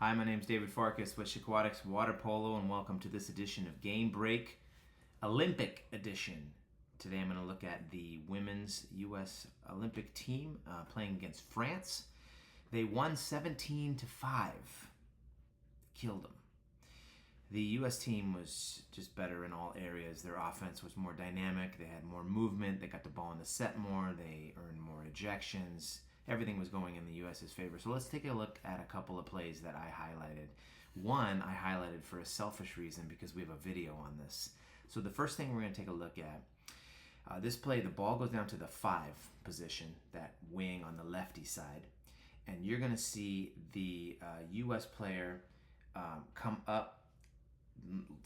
Hi, my name is David Farkas with Shaquatics Water Polo, and welcome to this edition of Game Break, Olympic Edition. Today I'm going to look at the women's U.S. Olympic team playing against France. They won 17-5. Killed them. The U.S. team was just better in all areas. Their offense was more dynamic. They had more movement. They got the ball in the set more. They earned more ejections. Everything was going in the U.S.'s favor. So let's take a look at a couple of plays that I highlighted. One I highlighted for a selfish reason because we have a video on this. So the first thing we're going to take a look at, this play, the ball goes down to the 5 position, that wing on the lefty side. And you're going to see the U.S. player come up,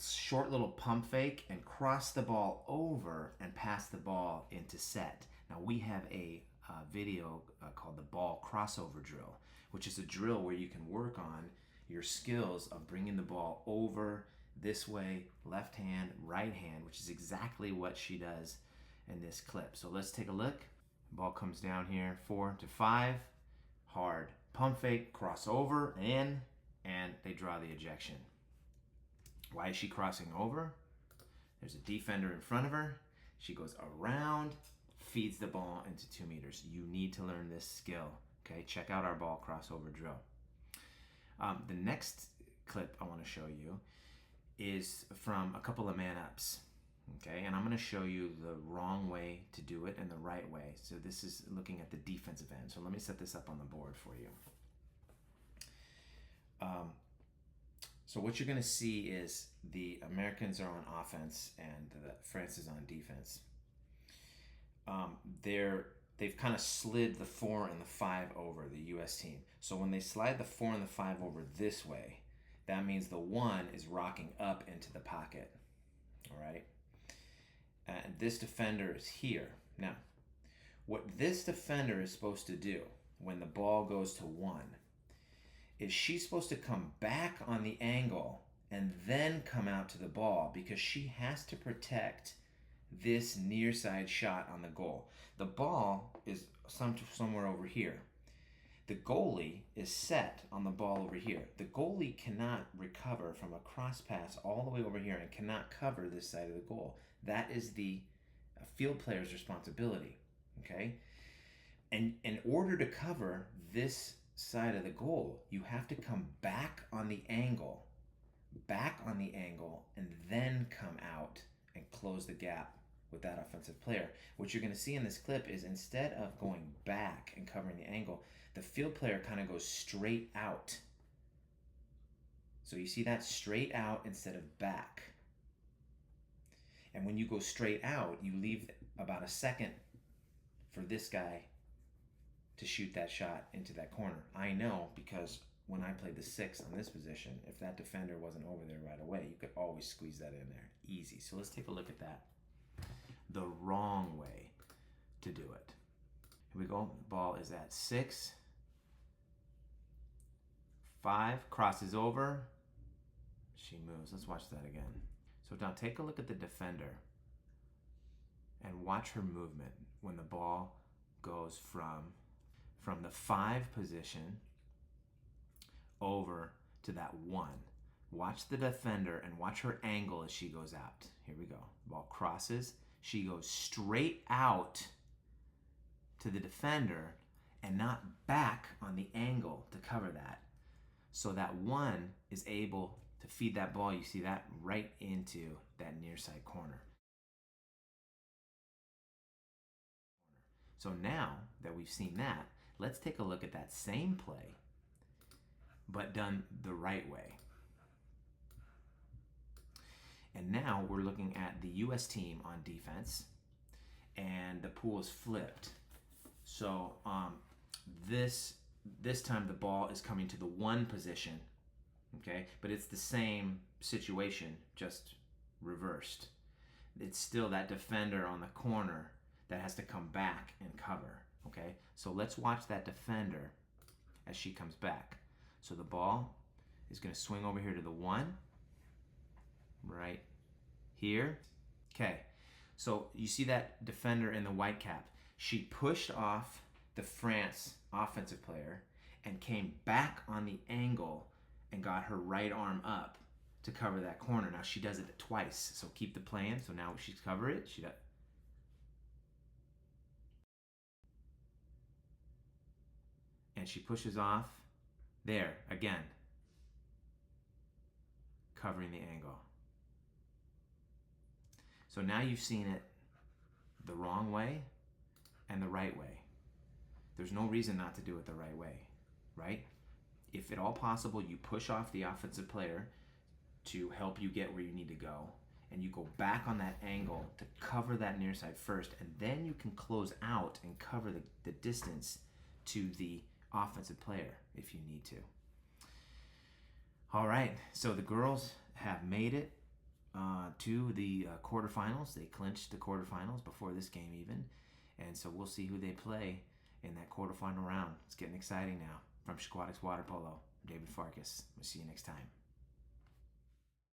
short little pump fake, and cross the ball over and pass the ball into set. Now we have a video called the ball crossover drill, which is a drill where you can work on your skills of bringing the ball over this way, left hand, right hand, which is exactly what she does in this clip. So let's take a look. Ball comes down here, 4-5, hard pump fake, crossover, in, and they draw the ejection. Why is she crossing over? There's a defender in front of her. She goes around, feeds the ball into 2 meters. You need to learn this skill. Okay, check out our ball crossover drill. The next clip I want to show you is from a couple of man-ups. Okay, and I'm going to show you the wrong way to do it and the right way. So this is looking at the defensive end. So let me set this up on the board for you. So what you're going to see is the Americans are on offense and France is on defense. They've kind of slid the 4 and the 5 over, the U.S. team. So when they slide the 4 and the 5 over this way, that means the 1 is rocking up into the pocket. All right? And this defender is here. Now, what this defender is supposed to do when the ball goes to 1 is she's supposed to come back on the angle and then come out to the ball, because she has to protect this near side shot on the goal. The ball is somewhere over here. The goalie is set on the ball over here. The goalie cannot recover from a cross pass all the way over here and cannot cover this side of the goal. That is the field player's responsibility, okay? And in order to cover this side of the goal, you have to come back on the angle, and then come out and close the gap with that offensive player. What you're going to see in this clip is, instead of going back and covering the angle, the field player kind of goes straight out. So you see that, straight out instead of back. And when you go straight out, you leave about a second for this guy to shoot that shot into that corner. I know, because when I played the 6 on this position, if that defender wasn't over there right away, you could always squeeze that in there. Easy. So let's take a look at that. The wrong way to do it. Here we go. The ball is at 6. 5, crosses over. She moves. Let's watch that again. So now take a look at the defender and watch her movement when the ball goes from the 5 position over to that 1. Watch the defender and watch her angle as she goes out. Here we go. Ball crosses. She goes straight out to the defender and not back on the angle to cover that. So that 1 is able to feed that ball, you see that, right into that near side corner. So now that we've seen that, let's take a look at that same play, but done the right way. And now we're looking at the U.S. team on defense, and the pool is flipped. So this time the ball is coming to the 1 position, okay? But it's the same situation, just reversed. It's still that defender on the corner that has to come back and cover, okay? So let's watch that defender as she comes back. So the ball is going to swing over here to the 1, right here. Okay, so you see that defender in the white cap. She pushed off the France offensive player and came back on the angle and got her right arm up to cover that corner. Now she does it twice, so keep the plan. So now she's covered it. She does. And she pushes off. There, again. Covering the angle. So now you've seen it the wrong way and the right way. There's no reason not to do it the right way, right? If at all possible, you push off the offensive player to help you get where you need to go, and you go back on that angle to cover that near side first, and then you can close out and cover the distance to the offensive player if you need to. All right, so the girls have made it to the quarterfinals. They clinched the quarterfinals before this game even, and so we'll see who they play in that quarterfinal round. It's getting exciting now. From Squatix Water Polo, I'm David Farkas. We'll see you next time.